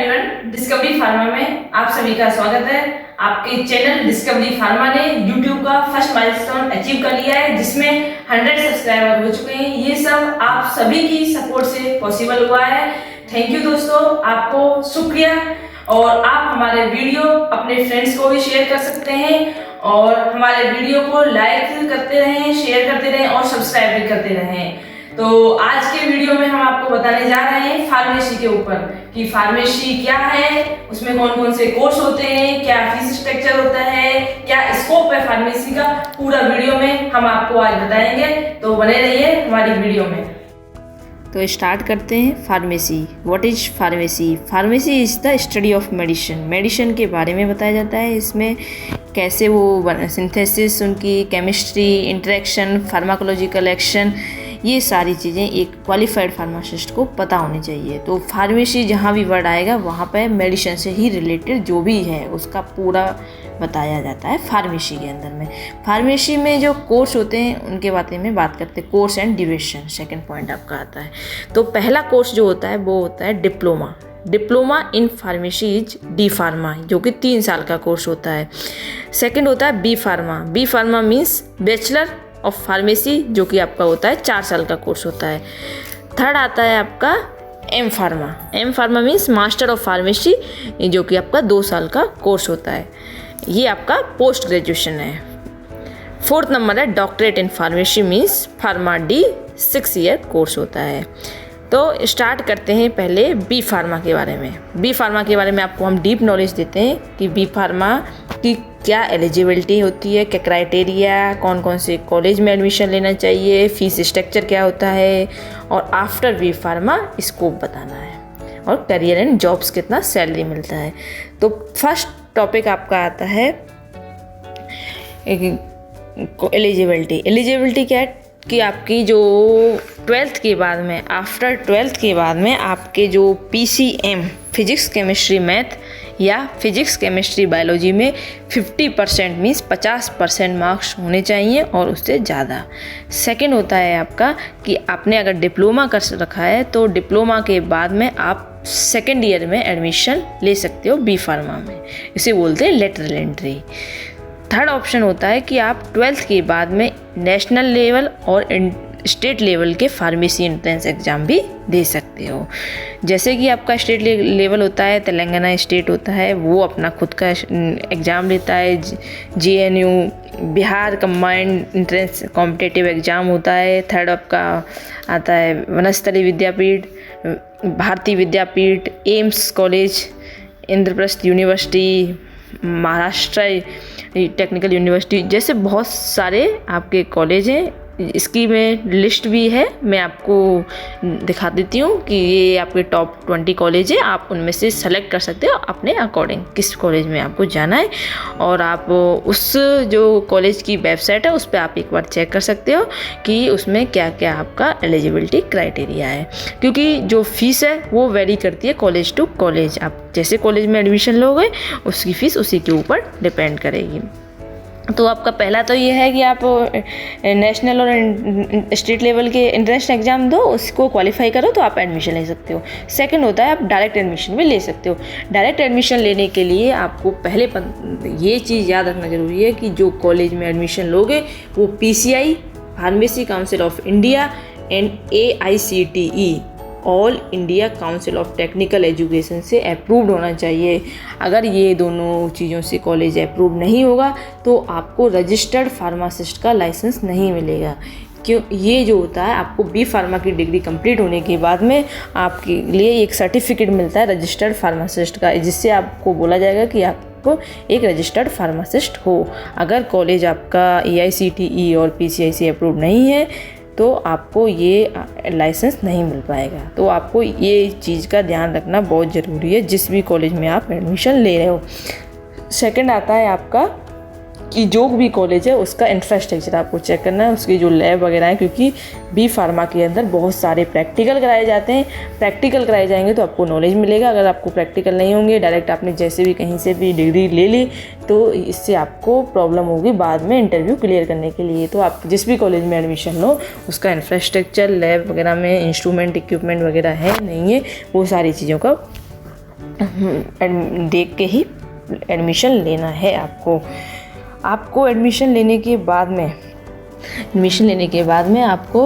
Everyone, discovery pharma में आप सभी का स्वागत है। आपके चैनल डिस्कवरी फार्मा ने यूट्यूब का फर्स्ट माइलस्टोन अचीव कर लिया है, जिसमें 100 सब्सक्राइबर हो चुके हैं। ये सब आप सभी की सपोर्ट से पॉसिबल हुआ है। थैंक यू दोस्तों, आपको शुक्रिया। और आप हमारे वीडियो अपने फ्रेंड्स को भी शेयर कर सकते हैं और हमारे वीडियो को लाइक करते रहें, शेयर करते रहें और सब्सक्राइब भी करते रहें। तो आज के वीडियो में हम आपको बताने जा रहे हैं फार्मेसी के ऊपर कि फार्मेसी क्या है, उसमें कौन कौन से कोर्स होते हैं, क्या फीस स्ट्रक्चर होता है, क्या स्कोप है फार्मेसी का, पूरा वीडियो में हम आपको आज बताएंगे। तो बने रहिए हमारी वीडियो में। तो स्टार्ट करते हैं। Pharmacy, what is pharmacy? Pharmacy is the study of medicine. Medicine के बारे में बताया जाता है। इसमें कैसे वो सिंथेसिस, उनकी केमिस्ट्री, इंटरेक्शन, फार्माकोलॉजिकल एक्शन, ये सारी चीज़ें एक क्वालिफाइड फार्मासिस्ट को पता होनी चाहिए। तो फार्मेसी जहाँ भी वर्ड आएगा वहाँ पर मेडिसिन से ही रिलेटेड जो भी है उसका पूरा बताया जाता है फार्मेसी के अंदर में। फार्मेसी में जो कोर्स होते हैं उनके बारे में बात करते हैं। Course and duration second point आपका आता है। तो पहला कोर्स जो होता है वो होता है diploma. Diploma in pharmacy is D pharma, जो कि 3 साल का कोर्स होता है। सेकंड होता है B pharma. B pharma means bachelor of pharmacy, जो कि आपका होता है 4 साल का कोर्स होता है। थर्ड आता है आपका M pharma. M pharma means master of pharmacy, जो कि आपका 2 साल का कोर्स होता है। ये आपका पोस्ट ग्रेजुएशन है। फोर्थ नंबर है doctorate in pharmacy means pharma D, 6 year course होता है। तो स्टार्ट करते हैं पहले बी फार्मा के बारे में। बी फार्मा के बारे में आपको हम डीप नॉलेज देते हैं कि बी फार्मा की क्या एलिजिबिलिटी होती है, क्या क्राइटेरिया, कौन कौन से कॉलेज में एडमिशन लेना चाहिए, फीस स्ट्रक्चर क्या होता है, और आफ्टर बी फार्मा स्कोप बताना है, और करियर एंड जॉब्स कितना सैलरी मिलता है। तो फर्स्ट टॉपिक आपका आता है एलिजिबिलिटी। एलिजिबिलिटी क्या है कि आपकी जो 12th के बाद में, आफ्टर 12th के बाद में आपके जो PCM फिजिक्स केमिस्ट्री मैथ या फिजिक्स केमिस्ट्री बायोलॉजी में 50% मीन्स 50% मार्क्स होने चाहिए और उससे ज़्यादा। सेकंड होता है आपका कि आपने अगर डिप्लोमा कर रखा है तो डिप्लोमा के बाद में आप सेकेंड ईयर में एडमिशन ले सकते हो बी फार्मा में। इसे बोलते हैं लेटरल एंट्री। थर्ड ऑप्शन होता है कि आप 12th के बाद में नेशनल लेवल और स्टेट लेवल के फार्मेसी एंट्रेंस एग्ज़ाम भी दे सकते हो। जैसे कि आपका स्टेट लेवल होता है, तेलंगाना स्टेट होता है, वो अपना खुद का एग्ज़ाम लेता है। JNU Bihar combined entrance competitive exam होता है। थर्ड आपका आता है Vanasthali Vidyapith, Bharatiya Vidyapeeth, AIIMS college, Indraprastha university, Maharashtra technical university, जैसे बहुत सारे आपके कॉलेज हैं। इसकी में लिस्ट भी है, मैं आपको दिखा देती हूँ कि ये आपके टॉप 20 कॉलेज है। आप उनमें से सेलेक्ट कर सकते हो अपने अकॉर्डिंग किस कॉलेज में आपको जाना है, और आप उस जो कॉलेज की वेबसाइट है उस पर आप एक बार चेक कर सकते हो कि उसमें क्या क्या आपका एलिजिबिलिटी क्राइटेरिया है। क्योंकि जो फीस है वो वेरी करती है कॉलेज टू कॉलेज। आप जैसे कॉलेज में एडमिशन लोगे उसकी फ़ीस उसी के ऊपर डिपेंड करेगी। तो आपका पहला तो ये है कि आप नेशनल और स्टेट लेवल के एंट्रेंस एग्ज़ाम दो, उसको क्वालिफाई करो तो आप एडमिशन ले सकते हो। सेकंड होता है आप डायरेक्ट एडमिशन भी ले सकते हो। डायरेक्ट एडमिशन लेने के लिए आपको पहले ये चीज़ याद रखना ज़रूरी है कि जो कॉलेज में एडमिशन लोगे वो PCI, pharmacy council of India and AICTE, all India council of technical education से अप्रूव्ड होना चाहिए। अगर ये दोनों चीज़ों से कॉलेज अप्रूव नहीं होगा तो आपको रजिस्टर्ड फार्मासिस्ट का लाइसेंस नहीं मिलेगा। क्यों? ये जो होता है आपको बी फार्मा की डिग्री कंप्लीट होने के बाद में आपके लिए एक सर्टिफिकेट मिलता है रजिस्टर्ड फार्मासिस्ट का, जिससे आपको बोला जाएगा कि आप एक रजिस्टर्ड फार्मासिस्ट हो। अगर कॉलेज आपका AICTE और PCI से अप्रूव नहीं है तो आपको ये लाइसेंस नहीं मिल पाएगा। तो आपको ये चीज़ का ध्यान रखना बहुत ज़रूरी है जिस भी कॉलेज में आप एडमिशन ले रहे हो। सेकंड आता है आपका कि जो भी कॉलेज है उसका इंफ्रास्ट्रक्चर आपको चेक करना है, उसकी जो लैब वगैरह है, क्योंकि बी फार्मा के अंदर बहुत सारे प्रैक्टिकल कराए जाते हैं। प्रैक्टिकल कराए जाएंगे तो आपको नॉलेज मिलेगा। अगर आपको प्रैक्टिकल नहीं होंगे, डायरेक्ट आपने जैसे भी कहीं से भी डिग्री ले ली तो इससे आपको प्रॉब्लम होगी बाद में इंटरव्यू क्लियर करने के लिए। तो आप जिस भी कॉलेज में एडमिशन लो उसका इंफ्रास्ट्रक्चर, लैब वगैरह में इंस्ट्रूमेंट, इक्विपमेंट वगैरह है नहीं है, वो सारी चीज़ों का देख के ही एडमिशन लेना है आपको एडमिशन लेने के बाद में आपको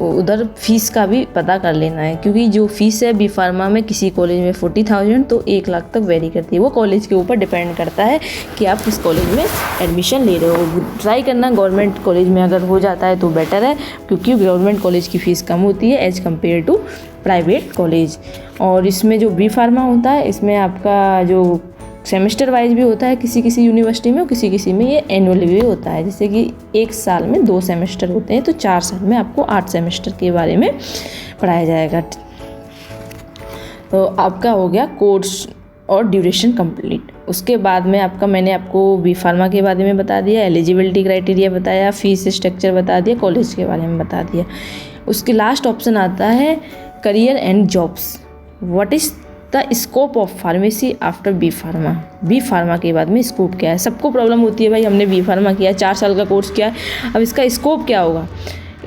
उधर फ़ीस का भी पता कर लेना है, क्योंकि जो फ़ीस है बी फार्मा में किसी कॉलेज में 40,000 तो 1 लाख तक वेरी करती है। वो कॉलेज के ऊपर डिपेंड करता है कि आप किस कॉलेज में एडमिशन ले रहे हो। ट्राई करना गवर्नमेंट कॉलेज में अगर हो जाता है तो बेटर है, क्योंकि गवर्नमेंट कॉलेज की फ़ीस कम होती है as compare to private college. और इसमें जो बी फार्मा होता है इसमें आपका जो सेमेस्टर वाइज भी होता है, किसी यूनिवर्सिटी में और किसी में ये एनुअली भी होता है। जैसे कि 1 साल में 2 सेमेस्टर होते हैं, तो 4 साल में आपको 8 सेमेस्टर के बारे में पढ़ाया जाएगा। तो आपका हो गया कोर्स और ड्यूरेशन कंप्लीट। उसके बाद में मैंने आपको बी फार्मा के बारे में बता दिया, एलिजिबिलिटी क्राइटेरिया बताया, फीस स्ट्रक्चर बता दिया, कॉलेज के बारे में बता दिया। उसके लास्ट ऑप्शन आता है career and jobs. What is the scope of pharmacy after B pharma. B pharma के बाद में स्कोप क्या है। सबको प्रॉब्लम होती है, भाई हमने बी फार्मा किया, 4 साल का कोर्स किया, अब इसका स्कोप क्या होगा।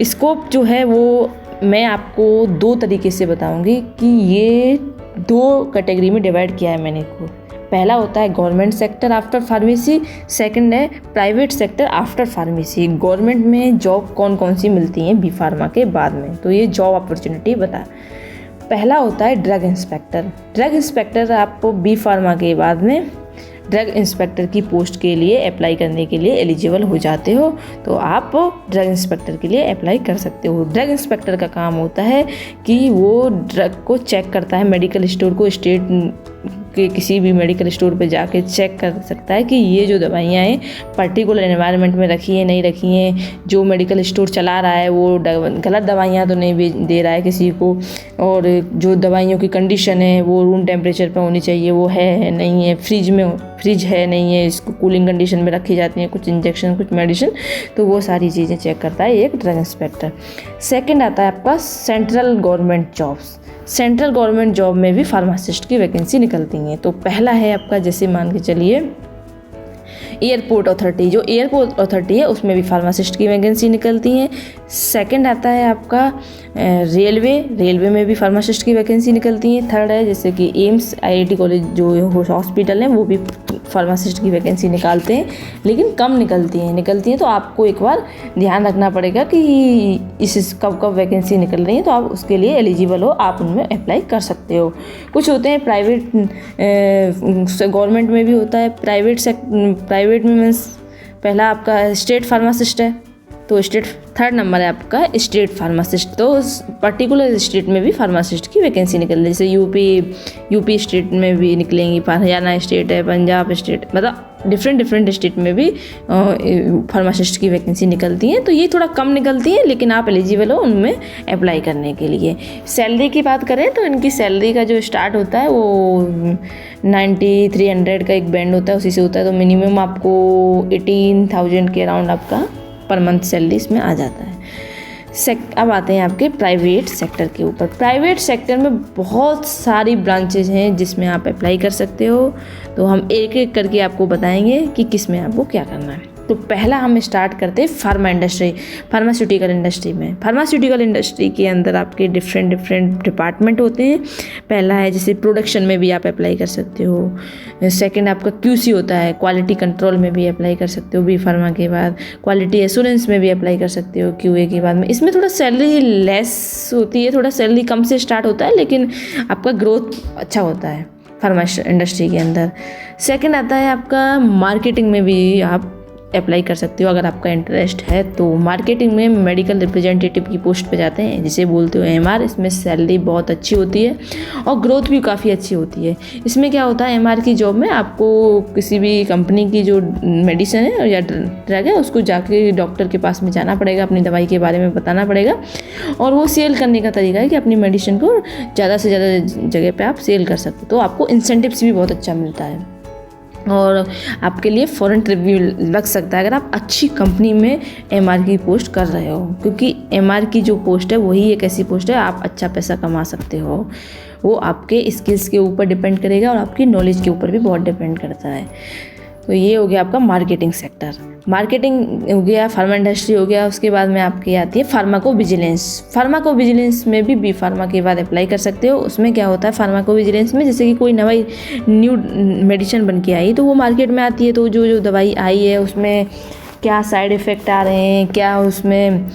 स्कोप जो है वो मैं आपको 2 तरीके से बताऊंगी कि ये 2 कैटेगरी में डिवाइड किया है मैंने इसको। पहला होता है government sector after pharmacy, second है private sector after pharmacy. Government में जॉब कौन कौन सी मिलती हैं बी फार्मा के बाद में, तो ये जॉब अपॉर्चुनिटी बता। पहला होता है ड्रग इंस्पेक्टर आपको बी फार्मा के बाद में ड्रग इंस्पेक्टर की पोस्ट के लिए अप्लाई करने के लिए एलिजिबल हो जाते हो, तो आप ड्रग इंस्पेक्टर के लिए अप्लाई कर सकते हो। ड्रग इंस्पेक्टर का काम होता है कि वो ड्रग को चेक करता है, मेडिकल स्टोर को स्टेट के किसी भी मेडिकल स्टोर पे जाके चेक कर सकता है कि ये जो दवाइयाँ हैं पर्टिकुलर एनवायरनमेंट में रखी हैं नहीं रखी हैं, जो मेडिकल स्टोर चला रहा है वो गलत दवाइयाँ तो नहीं दे रहा है किसी को, और जो दवाइयों की कंडीशन है वो रूम टेम्परेचर पे होनी चाहिए, वो है नहीं है, फ्रिज है नहीं है, इसको कूलिंग कंडीशन में रखी जाती हैं कुछ इंजेक्शन कुछ मेडिसिन, तो वो सारी चीज़ें चेक करता है एक ड्रग इंस्पेक्टर। सेकेंड आता है आपका central government jobs. Central government job में भी फार्मासिस्ट की वैकेंसी निकलती हैं। तो पहला है आपका, जैसे मान के चलिए एयरपोर्ट अथॉरिटी, जो एयरपोर्ट अथॉरिटी है उसमें भी फार्मासिस्ट की वैकेंसी निकलती हैं। सेकंड आता है आपका रेलवे में भी फार्मासिस्ट की वैकेंसी निकलती है। थर्ड है जैसे कि एम्स IIT कॉलेज जो हॉस्पिटल हैं वो भी फार्मासिस्ट की वैकेंसी निकालते हैं, लेकिन कम निकलती हैं। तो आपको एक बार ध्यान रखना पड़ेगा कि इस कब वैकेंसी निकल रही है, तो आप उसके लिए एलिजिबल हो, आप उनमें अप्लाई कर सकते हो। कुछ होते हैं प्राइवेट, गवर्नमेंट में भी होता है, प्राइवेट में मीन्स पहला आपका स्टेट फार्मासिस्ट है, तो थर्ड नंबर है आपका स्टेट फार्मासिस्ट। तो पर्टिकुलर स्टेट में भी फार्मासिस्ट की वैकेंसी निकल रही है, जैसे यूपी स्टेट में भी निकलेंगी, हरियाणा स्टेट है, पंजाब स्टेट, मतलब डिफरेंट स्टेट में भी फार्मासिस्ट की वैकेंसी निकलती हैं। तो ये थोड़ा कम निकलती हैं, लेकिन आप एलिजिबल हो उनमें अप्लाई करने के लिए। सैलरी की बात करें तो इनकी सैलरी का जो स्टार्ट होता है वो 9300 का एक बैंड होता है, उसी से होता है। तो मिनिमम आपको 18,000 के अराउंड आपका पर मंथ सैलरी इसमें आ जाता है। अब आते हैं आपके प्राइवेट सेक्टर के ऊपर। प्राइवेट सेक्टर में बहुत सारी ब्रांचेज हैं जिसमें आप अप्लाई कर सकते हो, तो हम एक एक करके आपको बताएंगे कि किस में आपको क्या करना है। तो पहला हम स्टार्ट करते हैं फार्मास्यूटिकल इंडस्ट्री में। फार्मास्यूटिकल इंडस्ट्री के अंदर आपके डिफरेंट डिपार्टमेंट होते हैं। पहला है जैसे प्रोडक्शन में भी आप अप्लाई कर सकते हो। सेकंड आपका QC होता है, क्वालिटी कंट्रोल में भी अप्लाई कर सकते हो बी फार्मा के बाद। क्वालिटी एश्योरेंस में भी अप्लाई कर सकते हो QA के बाद में। इसमें थोड़ा सैलरी लेस होती है, थोड़ा सैलरी कम से स्टार्ट होता है, लेकिन आपका ग्रोथ अच्छा होता है फार्मा इंडस्ट्री के अंदर। सेकेंड आता है आपका मार्केटिंग में भी आप अप्लाई कर सकते हो अगर आपका इंटरेस्ट है। तो मार्केटिंग में मेडिकल रिप्रेजेंटेटिव की पोस्ट पे जाते हैं, जिसे बोलते हो MR। इसमें सैलरी बहुत अच्छी होती है और ग्रोथ भी काफ़ी अच्छी होती है। इसमें क्या होता है, MR की जॉब में आपको किसी भी कंपनी की जो मेडिसिन है या ड्रग है उसको जाके डॉक्टर के पास में जाना पड़ेगा, अपनी दवाई के बारे में बताना पड़ेगा, और वो सेल करने का तरीका है कि अपनी मेडिसिन को ज़्यादा से ज़्यादा जगह पर आप सेल कर सकते हो। तो आपको इंसेंटिव्स भी बहुत अच्छा मिलता है और आपके लिए फॉरेन ट्रिप भी लग सकता है अगर आप अच्छी कंपनी में MR की पोस्ट कर रहे हो, क्योंकि MR की जो पोस्ट है वही एक ऐसी पोस्ट है आप अच्छा पैसा कमा सकते हो। वो आपके स्किल्स के ऊपर डिपेंड करेगा और आपकी नॉलेज के ऊपर भी बहुत डिपेंड करता है। तो ये हो गया आपका मार्केटिंग सेक्टर। मार्केटिंग हो गया, फार्मा इंडस्ट्री हो गया, उसके बाद में आपकी आती है फार्माकोविजिलेंस। फार्माकोविजिलेंस में भी बी फार्मा के बाद अप्लाई कर सकते हो। उसमें क्या होता है फार्माकोविजिलेंस में, जैसे कि कोई नई न्यू मेडिसिन बन के आई तो वो मार्केट में आती है, तो जो दवाई आई है उसमें क्या साइड इफ़ेक्ट आ रहे हैं, क्या उसमें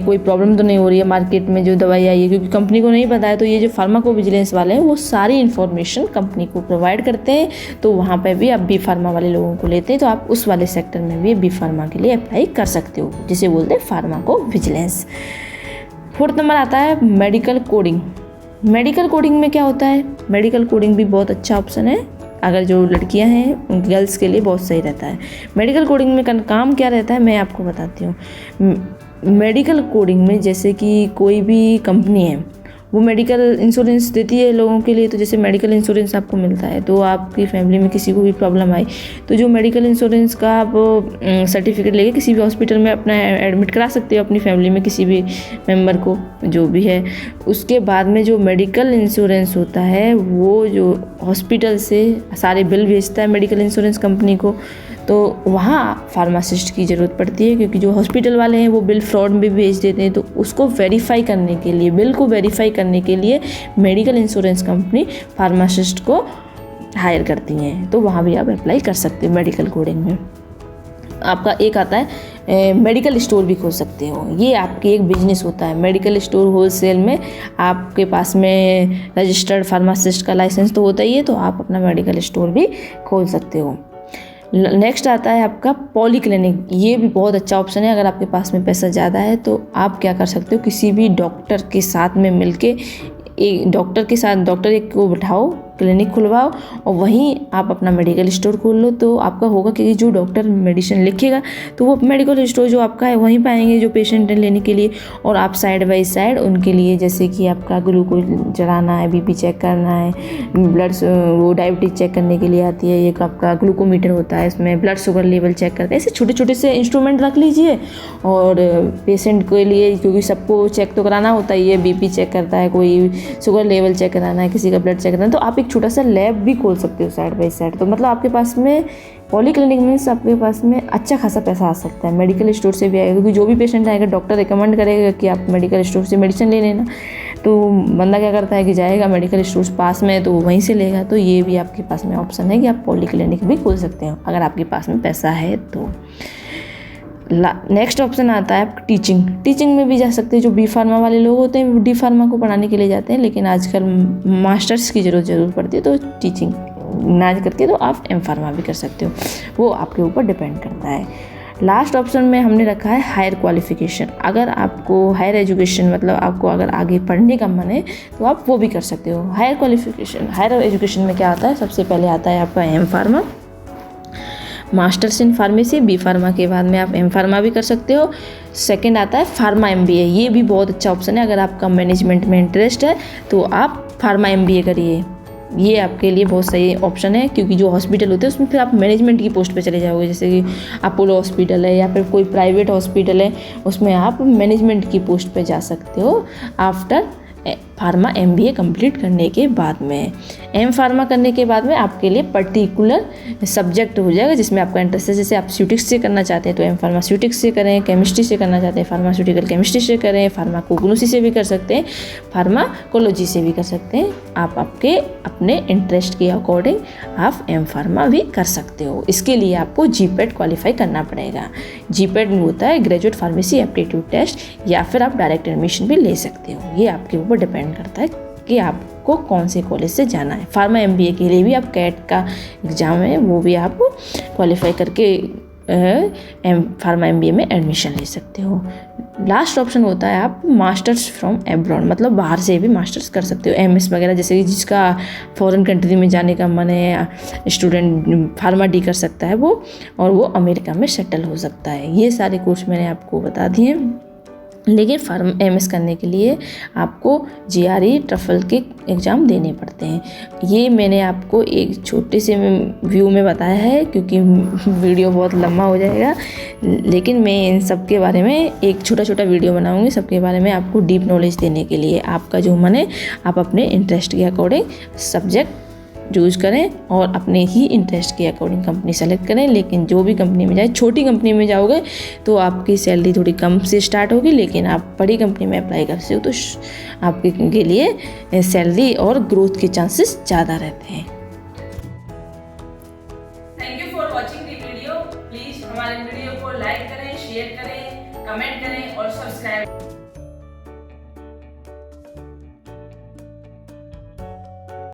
कोई प्रॉब्लम तो नहीं हो रही है मार्केट में जो दवाई आई है, क्योंकि कंपनी को नहीं पता है। तो ये जो फार्माकोविजिलेंस वाले हैं वो सारी इन्फॉर्मेशन कंपनी को प्रोवाइड करते हैं, तो वहाँ पे भी आप बी फार्मा वाले लोगों को लेते हैं, तो आप उस वाले सेक्टर में भी बी फार्मा के लिए अप्लाई कर सकते हो, जिसे बोलते हैं फार्माकोविजिलेंस। 4th नंबर आता है मेडिकल कोडिंग। मेडिकल कोडिंग में क्या होता है, मेडिकल कोडिंग भी बहुत अच्छा ऑप्शन है, अगर जो लड़कियां हैं गर्ल्स के लिए बहुत सही रहता है। मेडिकल कोडिंग में काम क्या रहता है मैं आपको बताती हूँ। मेडिकल कोडिंग में जैसे कि कोई भी कंपनी है वो मेडिकल इंश्योरेंस देती है लोगों के लिए, तो जैसे मेडिकल इंश्योरेंस आपको मिलता है, तो आपकी फैमिली में किसी को भी प्रॉब्लम आई तो जो मेडिकल इंश्योरेंस का आप सर्टिफिकेट लेके किसी भी हॉस्पिटल में अपना एडमिट करा सकते हो अपनी फैमिली में किसी भी मेंबर को जो भी है। उसके बाद में जो मेडिकल इंश्योरेंस होता है वो जो हॉस्पिटल से सारे बिल भेजता है मेडिकल इंश्योरेंस कंपनी को, तो वहाँ फार्मासिस्ट की ज़रूरत पड़ती है, क्योंकि जो हॉस्पिटल वाले हैं वो बिल फ्रॉड में भेज देते हैं, तो उसको वेरीफाई करने के लिए, बिल को वेरीफाई करने के लिए मेडिकल इंश्योरेंस कंपनी फार्मासिस्ट को हायर करती हैं, तो वहाँ भी आप अप्लाई कर सकते हो मेडिकल कोडिंग में। आपका एक आता है मेडिकल स्टोर भी खोल सकते हो, ये आपकी एक बिजनेस होता है। मेडिकल स्टोर होलसेल में आपके पास में रजिस्टर्ड फार्मासिस्ट का लाइसेंस तो होता ही है, तो आप अपना मेडिकल स्टोर भी खोल सकते हो। नेक्स्ट आता है आपका पॉलीक्लिनिक। ये भी बहुत अच्छा ऑप्शन है, अगर आपके पास में पैसा ज़्यादा है तो आप क्या कर सकते हो, किसी भी डॉक्टर के साथ में मिलके एक डॉक्टर एक को बिठाओ, क्लिनिक खुलवाओ और वहीं आप अपना मेडिकल स्टोर खोल लो। तो आपका होगा कि जो डॉक्टर मेडिसिन लिखेगा तो वो मेडिकल स्टोर जो आपका है वहीं पाएंगे जो पेशेंट है लेने के लिए, और आप साइड बाय साइड उनके लिए, जैसे कि आपका ग्लूकोज चढ़ाना है, बीपी चेक करना है, ब्लड वो डायबिटीज चेक करने के लिए आती है, एक आपका ग्लूकोमीटर होता है, इसमें ब्लड शुगर लेवल चेक करते हैं। ऐसे छोटे छोटे से इंस्ट्रूमेंट रख लीजिए, और पेशेंट के लिए, क्योंकि सबको चेक तो कराना होता है, ये बीपी चेक करता है, कोई शुगर लेवल चेक कराना है, किसी का ब्लड चेक करना है, तो आप एक छोटा सा लैब भी खोल सकते हो साइड बाय साइड। तो मतलब आपके पास में पॉलीक्लिनिक मीन्स आपके पास में अच्छा खासा पैसा आ सकता है, मेडिकल स्टोर से भी आएगा, क्योंकि जो भी पेशेंट आएगा डॉक्टर रिकमेंड करेगा कि आप मेडिकल स्टोर से मेडिसिन ले लेना, तो बंदा क्या करता है कि जाएगा मेडिकल स्टोर पास में तो वहीं से लेगा। तो ये भी आपके पास में ऑप्शन है कि आप पॉलीक्लिनिक भी खोल सकते हो अगर आपके पास में पैसा है तो। नेक्स्ट ऑप्शन आता है टीचिंग में भी जा सकते हैं। जो बी फार्मा वाले लोग होते हैं वो डी फार्मा को पढ़ाने के लिए जाते हैं, लेकिन आजकल मास्टर्स की ज़रूरत पड़ती है, तो टीचिंग ना करके तो आप एम फार्मा भी कर सकते हो, वो आपके ऊपर डिपेंड करता है। लास्ट ऑप्शन में हमने रखा है हायर क्वालिफिकेशन। अगर आपको हायर एजुकेशन मतलब आपको अगर आगे पढ़ने का मन है तो आप वो भी कर सकते हो। हायर क्वालिफिकेशन, हायर एजुकेशन में क्या आता है, सबसे पहले आता है आपका M pharma, masters in pharmacy, B pharma के बाद में आप एम फार्मा भी कर सकते हो। सेकंड आता है फार्मा एमबीए, ये भी बहुत अच्छा ऑप्शन है। अगर आपका मैनेजमेंट में इंटरेस्ट है तो आप फार्मा एमबीए करिए, ये आपके लिए बहुत सही ऑप्शन है, क्योंकि जो हॉस्पिटल होते हैं उसमें फिर आप मैनेजमेंट की पोस्ट पे चले जाओगे, जैसे कि अपोलो हॉस्पिटल है या फिर कोई प्राइवेट हॉस्पिटल है, उसमें आप मैनेजमेंट की पोस्ट पे जा सकते हो आफ्टर फार्मा एमबीए कंप्लीट करने के बाद में। एम फार्मा करने के बाद में आपके लिए पर्टिकुलर सब्जेक्ट हो जाएगा जिसमें आपका इंटरेस्ट है। जैसे आप स्यूटिक्स से करना चाहते हैं तो एम फार्मास्यूटिक्स से करें, केमिस्ट्री से करना चाहते हैं फार्मास्यूटिकल केमिस्ट्री से करें, फार्माकोग्नोसी से भी कर सकते हैं, फार्माकोलॉजी से भी कर सकते हैं। आप आपके अपने इंटरेस्ट के अकॉर्डिंग आप एम फार्मा भी कर सकते हो। इसके लिए आपको जीपेट क्वालिफाई करना पड़ेगा। जीपेट होता है ग्रेजुएट फार्मेसी एप्टीट्यूड टेस्ट, या फिर आप डायरेक्ट एडमिशन भी ले सकते हो। ये आपके ऊपर डिपेंड करता है कि आपको कौन से कॉलेज से जाना है। फार्मा एमबीए के लिए भी आप कैट का एग्ज़ाम है, वो भी आप क्वालिफाई करके फार्मा एमबीए में एडमिशन ले सकते हो। लास्ट ऑप्शन होता है आप मास्टर्स फ्रॉम एब्रॉड, मतलब बाहर से भी मास्टर्स कर सकते हो, एमएस वगैरह, जैसे कि जिसका फॉरेन कंट्री में जाने का मन है, स्टूडेंट फार्मा डी कर सकता है वो, और वो अमेरिका में सेटल हो सकता है। ये सारे कोर्स मैंने आपको बता दिए, लेकिन फार्म एमएस करने के लिए आपको जीआरई ट्रफल के एग्ज़ाम देने पड़ते हैं। ये मैंने आपको एक छोटे से व्यू में बताया है, क्योंकि वीडियो बहुत लंबा हो जाएगा, लेकिन मैं इन सब के बारे में एक छोटा छोटा वीडियो बनाऊंगी, सबके बारे में आपको डीप नॉलेज देने के लिए। आपका जो मन है आप अपने इंटरेस्ट के अकॉर्डिंग सब्जेक्ट चूज करें और अपने ही इंटरेस्ट के अकॉर्डिंग कंपनी सेलेक्ट करें। लेकिन जो भी कंपनी में जाए, छोटी कंपनी में जाओगे तो आपकी सैलरी थोड़ी कम से स्टार्ट होगी, लेकिन आप बड़ी कंपनी में अप्लाई करते हो तो आपके लिए सैलरी और ग्रोथ के चांसेस ज़्यादा रहते हैं। Thank you for watching the video. Please हमारे वीडियो को लाइक करें, शेयर करें, कमेंट करें और सब्सक्राइब